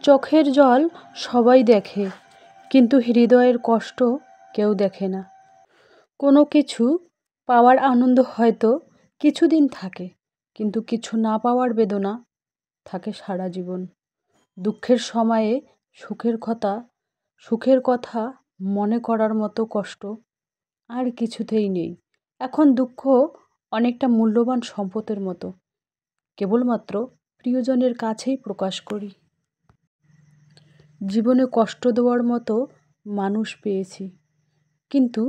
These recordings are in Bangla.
চোখের জল সবাই দেখে, কিন্তু হৃদয়ের কষ্ট কেউ দেখে না। কোনো কিছু পাওয়ার আনন্দ হয়তো কিছুদিন থাকে, কিন্তু কিছু না পাওয়ার বেদনা থাকে সারা জীবন। দুঃখের সময়ে সুখের কথা মনে করার মতো কষ্ট আর কিছুতেই নেই। এখন দুঃখ অনেকটা মূল্যবান সম্পদের মতো, কেবলমাত্র প্রিয়জনের কাছেই প্রকাশ করি। জীবনে কষ্ট দেওয়ার মতো মানুষ পেয়েছি, কিন্তু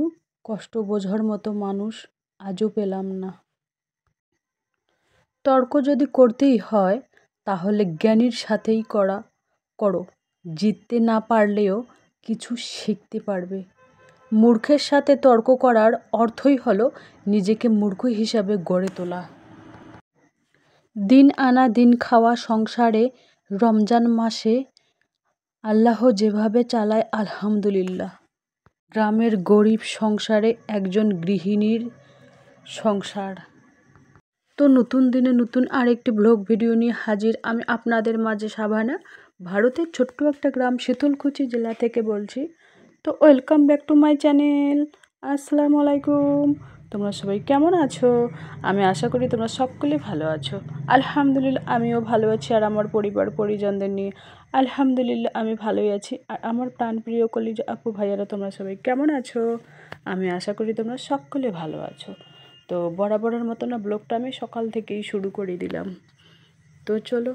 কষ্ট বোঝার মতো মানুষ আজও পেলাম না। তর্ক যদি করতেই হয়, তাহলে জ্ঞানীর সাথেই করো। জিততে না পারলেও কিছু শিখতে পারবে। মূর্খের সাথে তর্ক করার অর্থই হলো নিজেকে মূর্খ হিসাবে গড়ে তোলা। দিন আনা দিন খাওয়া সংসারে রমজান মাসে আল্লাহ যেভাবে চালায় আলহামদুলিল্লাহ। গ্রামের গরিব সংসারে একজন গৃহিণীর সংসার। তো নতুন দিনে নতুন আরেকটি ব্লগ ভিডিও নিয়ে হাজির আমি আপনাদের মাঝে সাভানা, ভারতের ছোট্ট একটা গ্রাম শীতলকুচি জেলা থেকে বলছি। তো welcome back to my channel. আসসালামু আলাইকুম। তোমরা সবাই কেমন আছো? আমি আশা করি তোমরা সকলে ভালো আছো। আলহামদুলিল্লাহ আমিও ভালো আছি, আর আমার পরিবার পরিজনদের নিয়ে আলহামদুলিল্লাহ আমি ভালোই আছি। আর আমার প্রাণপ্রিয় কলিজা আপু ভাইয়ারা তোমরা সবাই কেমন আছো? আমি আশা করি তোমরা সকলে ভালো আছো। তো বরাবরের মতো না ব্লগটা আমি সকাল থেকেই শুরু করে দিলাম। তো চলো,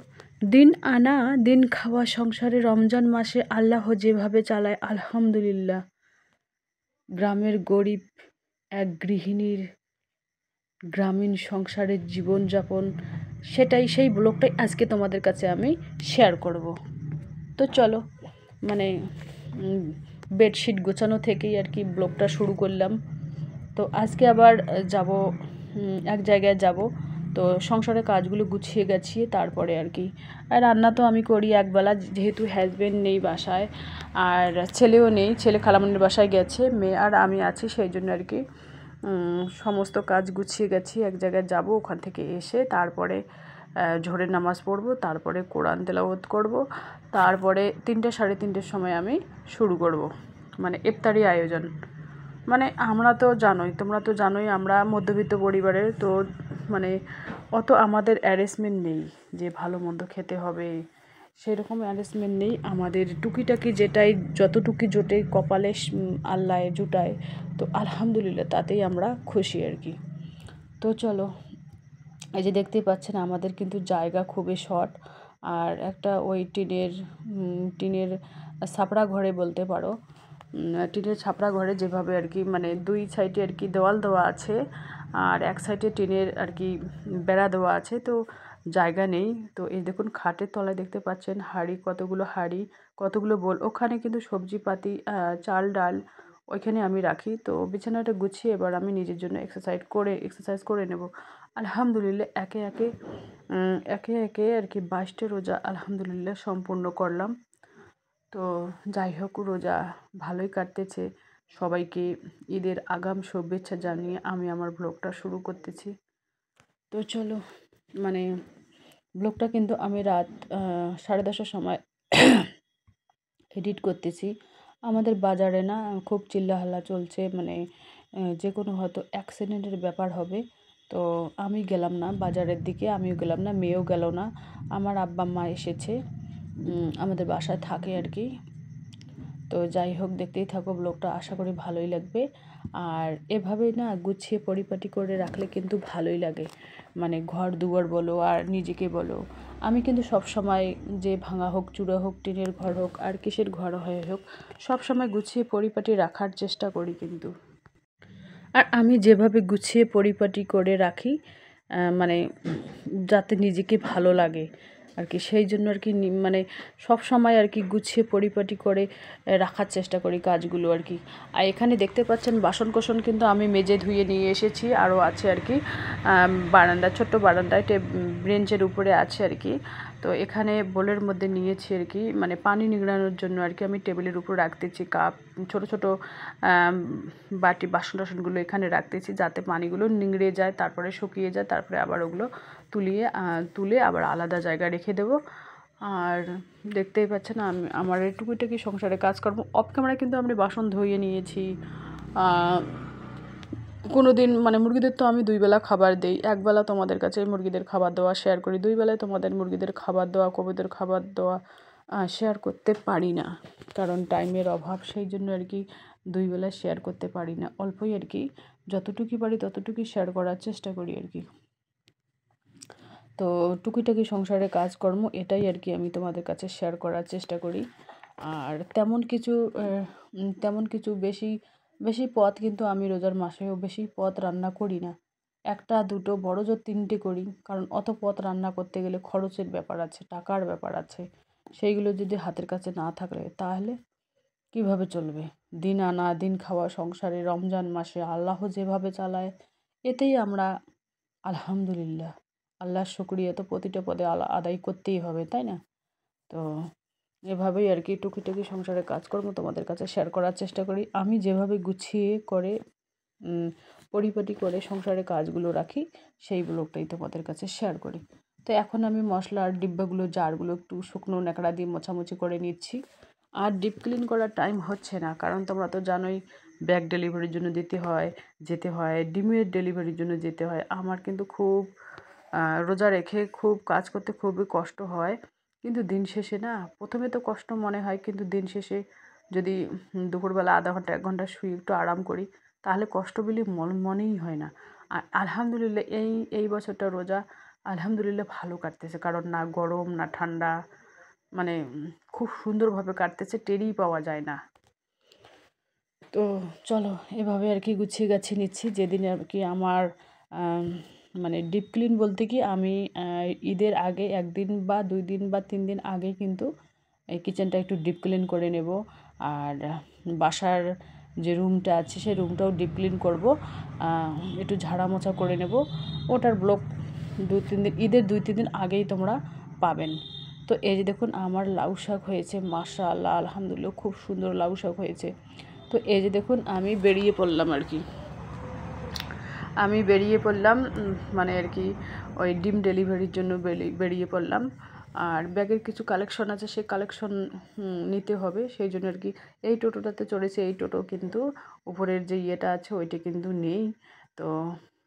দিন আনা দিন খাওয়া সংসারে রমজান মাসে আল্লাহ যেভাবে চালায় আলহামদুলিল্লাহ। গ্রামের গরিব এক গৃহিণীর গ্রামীণ সংসারের জীবনযাপন, সেই ব্লগটাই আজকে তোমাদের কাছে আমি শেয়ার করব। তো চলো, মানে বেডশিট গোছানো থেকেই আর কি ব্লগটা শুরু করলাম। তো আজকে আবার যাব, এক জায়গায় যাব। তো সংসারের কাজগুলো গুছিয়ে গেছিয়ে তারপরে আর কি। আর রান্না তো আমি করি একবেলা, যেহেতু হাজব্যান্ড নেই বাসায়, আর ছেলেও নেই, ছেলে খালামণির বাসায় গেছে, মেয়ে আর আমি আছি, সেই জন্য আর কি সমস্ত কাজ গুছিয়ে গেছি। এক জায়গায় যাব, ওখান থেকে এসে তারপরে জোহরের নামাজ পড়বো, তারপরে কোরআন তেলাওয়াত করব, তারপরে 3টে সাড়ে 3টের সময় আমি শুরু করব মানে ইফতারি আয়োজন। মানে আমরা তো জানোই, তোমরা তো জানোই, আমরা মধ্যবিত্ত পরিবারের, তো মানে অত আমাদের অ্যারেঞ্জমেন্ট নেই যে ভালো মন্দ খেতে হবে, সেরকম অ্যারেঞ্জমেন্ট নেই আমাদের। টুকিটাকি যেটাই যতটুকু জোটে কপালে আল্লাহ জুটায়, তো আলহামদুলিল্লাহ তাতেই আমরা খুশি আর কি। তো চলো, এই যে দেখতেই পাচ্ছেন আমাদের কিন্তু জায়গা খুবই শর্ট, আর একটা ওই টিনের ছাপড়া ঘরে বলতে পারো, টিনের ছাপড়া ঘরে যেভাবে আর কি, মানে 2 সাইডে আর কি দেওয়াল দেওয়া আছে, আর এক সাইডে টিনের আর কি বেড়া দেওয়া আছে, তো জায়গা নেই। তো এই দেখুন খাটের তলায় দেখতে পাচ্ছেন হাঁড়ি, কতগুলো বোল, ওখানে কিন্তু সবজিপাতি চাল ডাল ওইখানে আমি রাখি। তো বিছানাটা গুছিয়ে এবার আমি নিজের জন্য এক্সারসাইজ করে নেব। আলহামদুলিল্লাহ একে একে আর কি 22টে রোজা আলহামদুলিল্লাহ সম্পূর্ণ করলাম। তো যাই হোক, রোজা ভালোই কাটতেছে। সবাইকে ঈদের আগাম শুভেচ্ছা জানিয়ে আমি আমার ব্লগটা শুরু করতেছি। তো চলো, মানে ব্লগটা কিন্তু আমি রাত 10:30টার সময় এডিট করতেছি। আমাদের বাজারে না খুব চিল্লাহাল্লা চলছে, মানে যে কোনো হয়তো অ্যাক্সিডেন্টের ব্যাপার হবে। তো আমি গেলাম না বাজারের দিকে, আমিও গেলাম না, মেয়েও গেল না। আমার আব্বা মা এসেছে, আমাদের বাসায় থাকে আর কি। তো যাই হোক, দেখতেই থাকো ব্লগটা, আশা করি ভালোই লাগবে। আর এভাবেই না গুছিয়ে পরিপাটি করে রাখলে কিন্তু ভালোই লাগে, মানে ঘর দুয়ার বলো আর নিজেকে বলো। আমি কিন্তু সব সময়, যে ভাঙা হোক চূড়া হোক টিনের ঘর হোক আর কিসের ঘর হয়ে হোক, সব সময় গুছিয়ে পরিপাটি রাখার চেষ্টা করি কিন্তু। আর আমি যেভাবে গুছিয়ে পরিপাটি করে রাখি, মানে যাতে নিজেকে ভালো লাগে আর কি, সেই জন্য আর কি মানে সব সময় আর কি গুছিয়ে পরিপাটি করে রাখার চেষ্টা করি কাজগুলো আর কি। আর এখানে দেখতে পাচ্ছেন বাসনকোসন কিন্তু আমি মেজে ধুয়ে নিয়ে এসেছি, আরও আছে আর কি ছোট্ট বারান্দায় বেঞ্চের উপরে আছে আর কি। তো এখানে বোলের মধ্যে নিয়েছি আর কি, মানে পানি নিংড়ানোর জন্য আর কি আমি টেবিলের উপর রাখতেছি কাপ, ছোট ছোট বাটি বাসন টাসনগুলো এখানে রাখতেছি, যাতে পানিগুলো নিংড়ে যায়, তারপরে শুকিয়ে যায়, তারপরে আবার ওগুলো তুলে আবার আলাদা জায়গায় রেখে দেবো। আর দেখতেই পাচ্ছেন আমার এই টুকিটাকি সংসারে কাজকর্ম অফ ক্যামেরায় কিন্তু আমি বাসন ধুয়ে নিয়েছি। কোনো দিন মানে মুরগিদের তো আমি 2 বেলা খাবার দেই, একবেলা তোমাদের কাছে মুরগিদের খাবার দেওয়া শেয়ার করি, 2 বেলায় তোমাদের মুরগিদের খাবার দেওয়া, কবুতর খাবার দেওয়া শেয়ার করতে পারি না, কারণ টাইমের অভাব। সেই জন্য আর কি 2 বেলা শেয়ার করতে পারি না, অল্পই আর কি, যতটুকুই পারি ততটুকুই শেয়ার করার চেষ্টা করি আর কি। তো টুকিটাকি সংসারে কাজকর্ম এটাই আর কি আমি তোমাদের কাছে শেয়ার করার চেষ্টা করি। আর তেমন কিছু বেশি বেশি পদ কিন্তু আমি রোজার মাসেও বেশি পদ রান্না করি না, 1টা 2টো বড় জোর 3টে করি, কারণ অত পদ রান্না করতে গেলে খরচের ব্যাপার আছে, টাকার ব্যাপার আছে, সেইগুলো যদি হাতের কাছে না থাকলে তাহলে কিভাবে চলবে? দিন আনা দিন খাওয়া সংসারে রমজান মাসে আল্লাহ যেভাবে চালায়, এতেই আমরা আলহামদুলিল্লাহ, আল্লাহর শুকরিয়া তো প্রতিটা পদে আদায় করতেই হবে, তাই না? তো এভাবেই আর কি টুকিটাকি সংসারের কাজকর্ম তোমাদের কাছে শেয়ার করার চেষ্টা করি। আমি যেভাবে গুছিয়ে করে পরিপাটি করে সংসারের কাজগুলো রাখি, সেই ব্লগটাই তোমাদের কাছে শেয়ার করি। তো এখন আমি মশলার ডিব্বাগুলো জারগুলো একটু শুকনো ন্যাকড়া দিয়ে মোছামুছি করে নিচ্ছি। আর ডিপ ক্লিন করার টাইম হচ্ছে না, কারণ তোমরা তো জানোই ব্যাগ ডেলিভারির জন্য যেতে হয়, ডিমের ডেলিভারির জন্য যেতে হয়। আমার কিন্তু খুব রোজা রেখে খুব কাজ করতে খুবই কষ্ট হয়, কিন্তু দিন শেষে না, প্রথমে তো কষ্ট মনে হয়, কিন্তু দিন শেষে যদি দুপুরবেলা আধা ঘন্টা 1 ঘন্টা শুয়ে একটু আরাম করি, তাহলে কষ্ট বলে মনেই হয় না। আর আলহামদুলিল্লাহ এই বছরটা রোজা আলহামদুলিল্লাহ ভালো কাটতেছে, কারণ না গরম না ঠান্ডা, মানে খুব সুন্দরভাবে কাটতেছে, টেরই পাওয়া যায় না। তো চলো এভাবে আর কি গুছিয়ে গাছিয়ে নিচ্ছি। যেদিন আর কি আমার মানে ডিপ ক্লিন বলতে কি, আমি ঈদের আগে 1 দিন বা 2 দিন বা 3 দিন আগে কিন্তু এই কিচেনটা একটু ডিপ ক্লিন করে নেব। আর বাসার যে রুমটা আছে সেই রুমটাও ডিপ ক্লিন করব, একটু ঝাড়া মোছা করে নেব। ওটার ব্লগ 2-3 দিন, ঈদের 2-3 দিন আগেই তোমরা পাবেন। তো এই যে দেখুন আমার লাউ শাক হয়েছে, মাশাআল্লাহ আলহামদুলিল্লাহ খুব সুন্দর লাউ শাক হয়েছে। তো এই যে দেখুন আমি বেরিয়ে পড়লাম আর কি, মানে আর কি ওই ডিম ডেলিভারির জন্য বেরিয়ে পড়লাম। আর ব্যাগের কিছু কালেকশন আছে, সেই কালেকশন নিতে হবে, সেই জন্য আর কি এই টোটোটাতে চড়েছে। এই টোটো কিন্তু উপরের যে ইয়েটা আছে ওইটা কিন্তু নেই। তো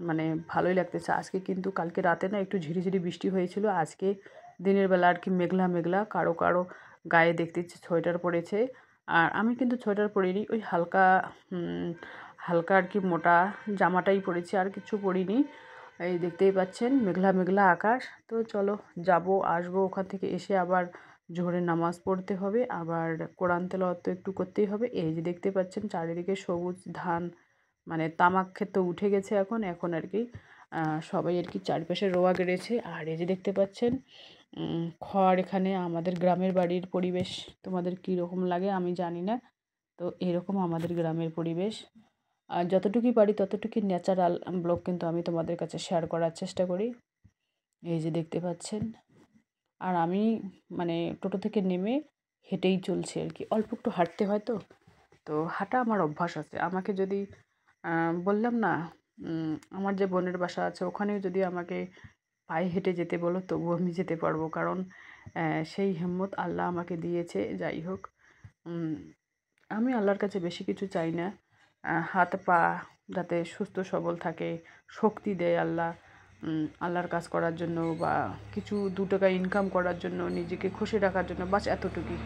মানে ভালোই লাগতেছে আজকে, কিন্তু কালকে রাতে না একটু ঝিরিঝিরি বৃষ্টি হয়েছিল, আজকে দিনের বেলা আর কি মেঘলা মেঘলা, কারো কারো গায়ে দেখতে সোয়েটার পরেছে। আর আমি কিন্তু সোয়েটার পরিনি, ওই হালকা হালকা আর কি মোটা জামাটাই পরেছি, আর কিছু পরিনি। এই দেখতেই পাচ্ছেন মেঘলা মেঘলা আকাশ। তো চলো আসবো, ওখান থেকে এসে আবার জোহরের নামাজ পড়তে হবে, আবার কোরআন তেলাওয়াত তো একটু করতেই হবে। এই যে দেখতে পাচ্ছেন চারিদিকে সবুজ ধান, মানে তামাক ক্ষেত উঠে গেছে এখন আর কি সবাই আর কি চারপাশে রোয়া গেড়েছে। আর এই যে দেখতে পাচ্ছেন খড়, এখানে আমাদের গ্রামের বাড়ির পরিবেশ তোমাদের কী রকম লাগে আমি জানি না। তো এরকম আমাদের গ্রামের পরিবেশ, আর যতটুকুই পারি ততটুকুই ন্যাচারাল ব্লগ কিন্তু আমি তোমাদের কাছে শেয়ার করার চেষ্টা করি। এই যে দেখতে পাচ্ছেন, আর আমি মানে টোটো থেকে নেমে হেঁটেই চলছি আর কি, অল্প একটু হাঁটতে হয়, তো তো হাঁটা আমার অভ্যাস আছে। আমাকে যদি বললাম না, আমার যে বোনের বাসা আছে ওখানেও যদি আমাকে পায়ে হেঁটে যেতে বলো তবুও আমি যেতে পারবো, কারণ সেই হিম্মত আল্লাহ আমাকে দিয়েছে। যাই হোক, আমি আল্লাহর কাছে বেশি কিছু চাই না, হাত পা যাতে সুস্থ সবল থাকে, শক্তি দেয় আল্লাহ, আল্লাহর কাজ করার জন্য বা কিছু 2 টাকা ইনকাম করার জন্য, নিজেকে খুশি রাখার জন্য, বাস এতটুকুই।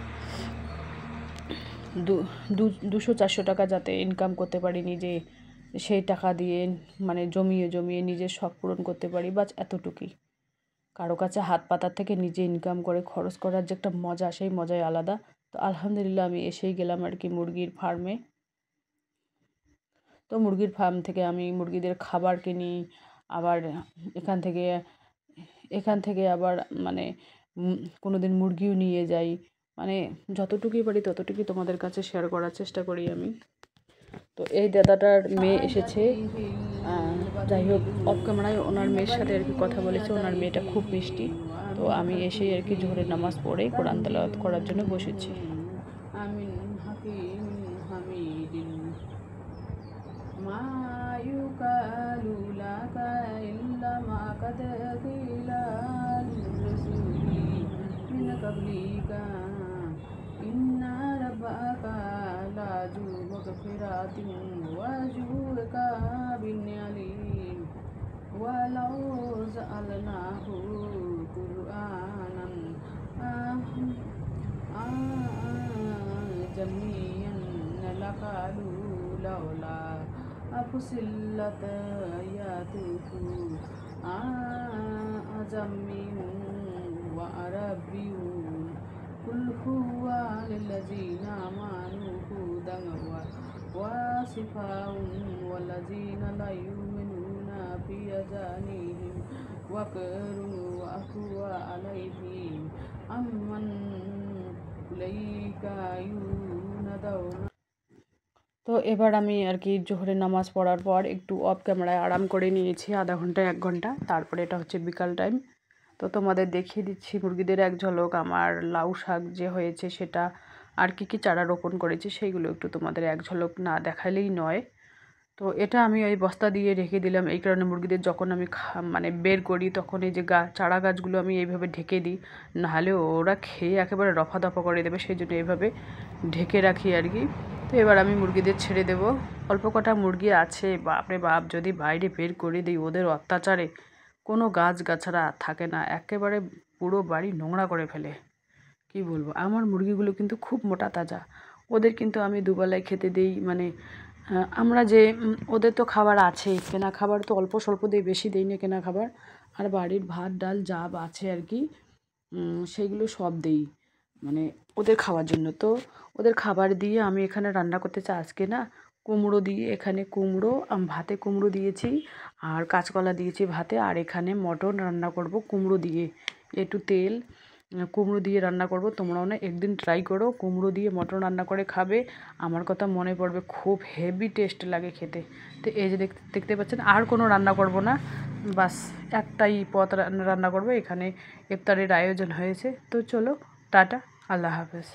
200-400 টাকা যাতে ইনকাম করতে পারি নিজে, সেই টাকা দিয়ে মানে জমিয়ে জমিয়ে নিজের শখ পূরণ করতে পারি, বাস এতটুকুই। কারো কাছে হাত পাতার থেকে নিজে ইনকাম করে খরচ করার যে একটা মজা, সেই মজাই আলাদা। তো আলহামদুলিল্লাহ আমি এসেই গেলাম আর কি মুরগির ফার্মে। তো মুরগির ফার্ম থেকে আমি মুরগিদের খাবার কিনি, আবার এখান থেকে আবার মানে কোনো দিন মুরগিও নিয়ে যাই, মানে যতটুকুই পারি ততটুকুই তোমাদের কাছে শেয়ার করার চেষ্টা করি আমি। তো এই দাদাটার মেয়ে এসেছে, যাই হোক অফ ক্যামেরায় ওনার মেয়ের সাথে আর কি কথা বলেছে, ওনার মেয়েটা খুব মিষ্টি। তো আমি এসেই আর কি জোহরের নামাজ পড়ে কোরআন তেলাওয়াত করার জন্য বসেছি। আমিন হাকিম হামিদিন মা ইউকালু লাকা ইল্লা মা কাদ কিলা লির রাসূলি মিন قبلك إن ربك لذو مغفرة وجودك بالعليم ولو جعلناه قرآنا أعجميا لقالوا لولا فصلت آياته أعجمي وعربي قل هو للذين آمنوا هدى وشفاء والذين لا يؤمنون في آذانهم وقر وهو عليهم أمن أولئك ينادون। তো এবার আমি আর কি জোহরের নামাজ পড়ার পর একটু অফ ক্যামেরায় আরাম করে নিয়েছি আধা ঘন্টা 1 ঘন্টা। তারপরে এটা হচ্ছে বিকাল টাইম। তো তোমাদের দেখিয়ে দিচ্ছি মুরগিদের এক ঝলক। আমার লাউ শাক যে হয়েছে সেটা আর কি চারা রোপণ করেছি সেইগুলো একটু তোমাদের এক ঝলক না দেখালেই নয়। তো এটা আমি এই বস্তা দিয়ে রেখে দিলাম এই কারণে মুরগিদের যখন আমি মানে বের করি তখন এই যে চারা গাছগুলো আমি এইভাবে ঢেকে দিই, নাহলে ওরা খেয়ে একেবারে রফা দফা করে দেবে, সেই জন্য এইভাবে ঢেকে রাখি আর কি। তো এবার আমি মুরগিদের ছেড়ে দেব। অল্প কটা মুরগি আছে, বাপরে বাপ, যদি বাইরে বের করে দিই ওদের অত্যাচারে কোনো গাছগাছারা থাকে না, একেবারে পুরো বাড়ি নোংরা করে ফেলে। কি বলবো, আমার মুরগিগুলো কিন্তু খুব মোটা তাজা। ওদের কিন্তু আমি দুবেলায় খেতে দিই, মানে আমরা যে ওদের তো খাবার আছেই, কেনা খাবার তো অল্প স্বল্প দিই, বেশি দিই না কেনা খাবার। আর বাড়ির ভাত ডাল যা আছে আর কি সেইগুলো সব দিই মানে ওদের খাওয়ার জন্য। তো ওদের খাবার দিয়ে আমি এখানে রান্না করতে চাই আজকে না কুমড়ো দিয়ে, এখানে কুমড়ো ভাতে কুমড়ো দিয়েছি আর কাঁচকলা দিয়েছি ভাতে, আর এখানে মটন রান্না করব কুমড়ো দিয়ে, একটু তেল কুমড়ো দিয়ে রান্না করব। তোমরাও না একদিন ট্রাই করো, কুমড়ো দিয়ে মটন রান্না করে খাবে, আমার কথা মনে পড়বে, খুব হেভি টেস্ট লাগে খেতে। তো এই যে দেখতে পাচ্ছেন, আর কোনো রান্না করব না, বাস একটাই পদ রান্না করব। এখানে ইফতারের আয়োজন হয়েছে। তো চলো টাটা, আল্লাহ হাফেজ।